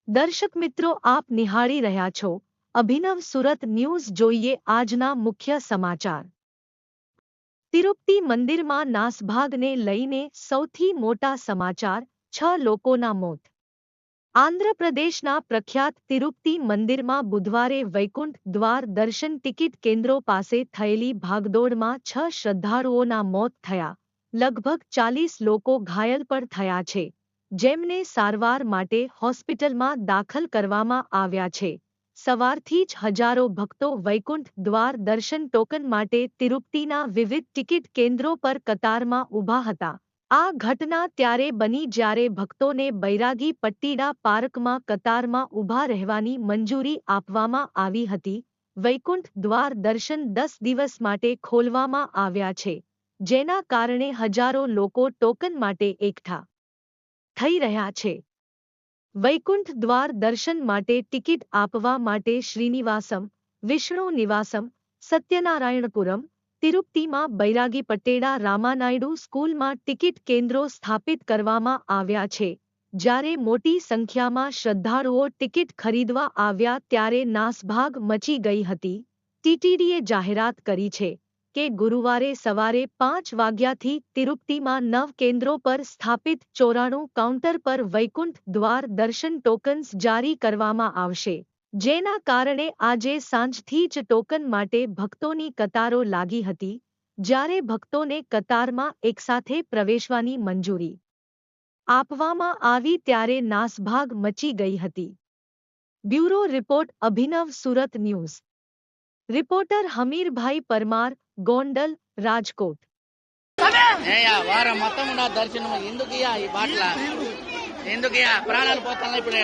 દર્શક મિત્રો, આપ નિહાળી રહ્યા છો અભિનવ સુરત ન્યૂઝ. જોઈએ આજના મુખ્ય સમાચાર. તિરુપતિ મંદિરમાં નાસભાગને લઈને સૌથી મોટા સમાચાર, 6 લોકોના મોત. આંધ્રપ્રદેશના પ્રખ્યાત તિરુપતિ મંદિરમાં બુધવારે વૈકુંઠ દ્વાર દર્શન ટિકિટ કેન્દ્રો પાસે થયેલી ભાગદોડમાં 6 શ્રદ્ધાળુઓના મોત થયા. લગભગ 40 લોકો ઘાયલ પણ થયા છે, જેમને સારવાર માટે હોસ્પિટલમાં દાખલ કરવામાં આવ્યા છે. સવારથી જ હજારો ભક્તો વૈકુંઠ દ્વાર દર્શન ટોકન માટે તિરુપતિના વિવિધ ટિકિટ કેન્દ્રો પર કતારમાં ઊભા હતા. આ ઘટના ત્યારે બની જ્યારે ભક્તોને બૈરાગી પટ્ટીડા પાર્કમાં કતારમાં ઊભા રહેવાની મંજૂરી આપવામાં આવી હતી. વૈકુંઠ દ્વાર દર્શન 10 દિવસ માટે ખોલવામાં આવ્યા છે, જેના કારણે હજારો લોકો ટોકન માટે એકઠા થઈ રહ્યા છે. વૈકુંઠ દ્વાર દર્શન માટે ટિકિટ આપવા માટે શ્રીનિવાસમ, વિષ્ણુ નિવાસમ, સત્યનારાયણપુરમ, તિરુપતિમાં બૈરાગી પટ્ટેડા રામાનાયડુ સ્કૂલમાં ટિકિટ કેન્દ્રો સ્થાપિત કરવામાં આવ્યા છે. જ્યારે મોટી સંખ્યામાં શ્રદ્ધાળુઓ ટિકિટ ખરીદવા આવ્યા ત્યારે નાસભાગ મચી ગઈ હતી. ટીટીડીએ જાહેરાત કરી છે કે ગુરુવારે સવારે 5 વાગ્યાથી તિરુપતિમાં 9 કેન્દ્રો પર સ્થાપિત 94 કાઉન્ટર પર વૈકુંઠ દ્વાર દર્શન ટોકન્સ જારી કરવામાં આવશે, જેના કારણે આજે સાંજથી જ ટોકન માટે ભક્તોની કતારો લાગી હતી. જ્યારે ભક્તોને કતારમાં એકસાથે પ્રવેશવાની મંજૂરી આપવામાં આવી ત્યારે નાસભાગ મચી ગઈ હતી. બ્યુરો રિપોર્ટ, અભિનવ સુરત ન્યૂઝ. રિપોર્ટર હમીરભાઈ પરમાર, గోండల్, రాజ్కోట్. వారం మొత్తం ఉన్న దర్శనం ఎందుకయ్యా ఈ బాట్ల ఎందుకయ్యా ప్రాణాలు పోతాయి ఇప్పుడు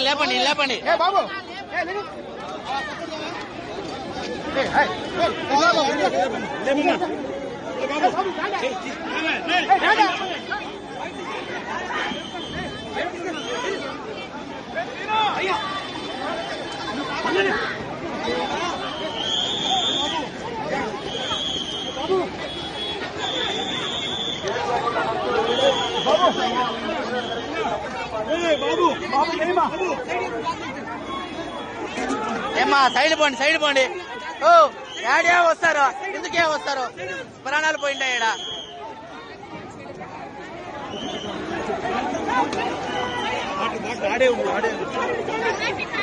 లేపండి లేపండి బాబు. ఏమా సైడ్ పోండి. ఓ యాడే వస్తారు, ఎందుకే వస్తారు? ప్రాణాలు పోయింటాయి ఈడ.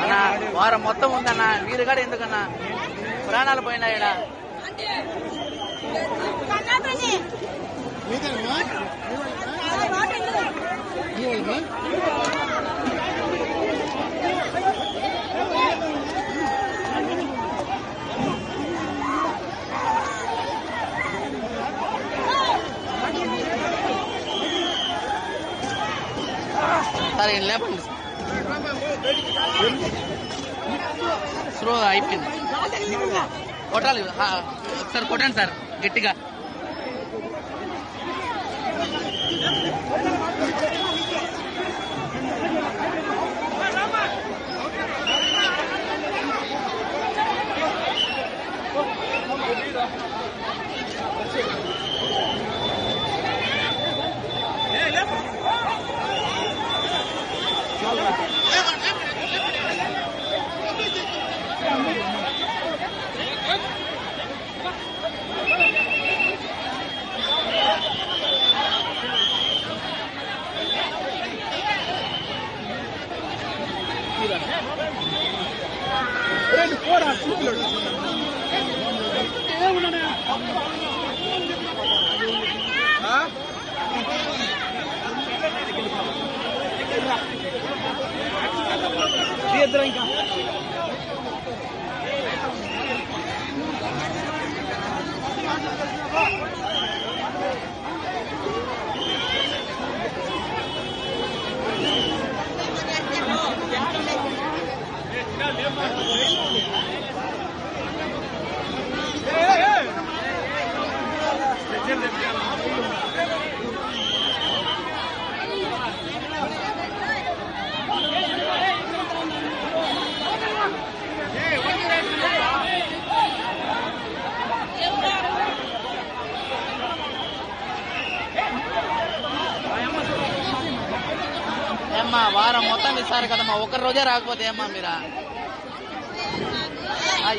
అన్నా వారం మొత్తం ఉందన్నా, మీరు కూడా ఎందుకన్నా ప్రాణాలు పోయినా ఈడ? సరే లేపండి, స్లో అయిపోయింది. కొట్టాలి ఒకసారి, కొట్టండి సార్ గట్టిగా. ఇంకా ఏమ్మా వారం మొత్తం ఇస్తారు కదమ్మా, ఒక్క రోజే రాకపోతే ఏమ్మా మీరా?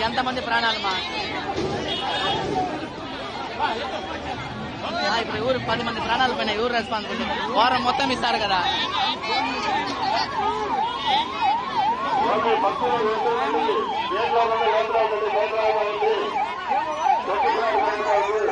ఎంతమంది ప్రాణాలమ్మా? ఇప్పుడు ఊరు 10 మంది ప్రాణాలు పైన ఎవరు రెస్పాన్సిబిలిటీ? వారం మొత్తం ఇస్తారు కదా. భక్తులు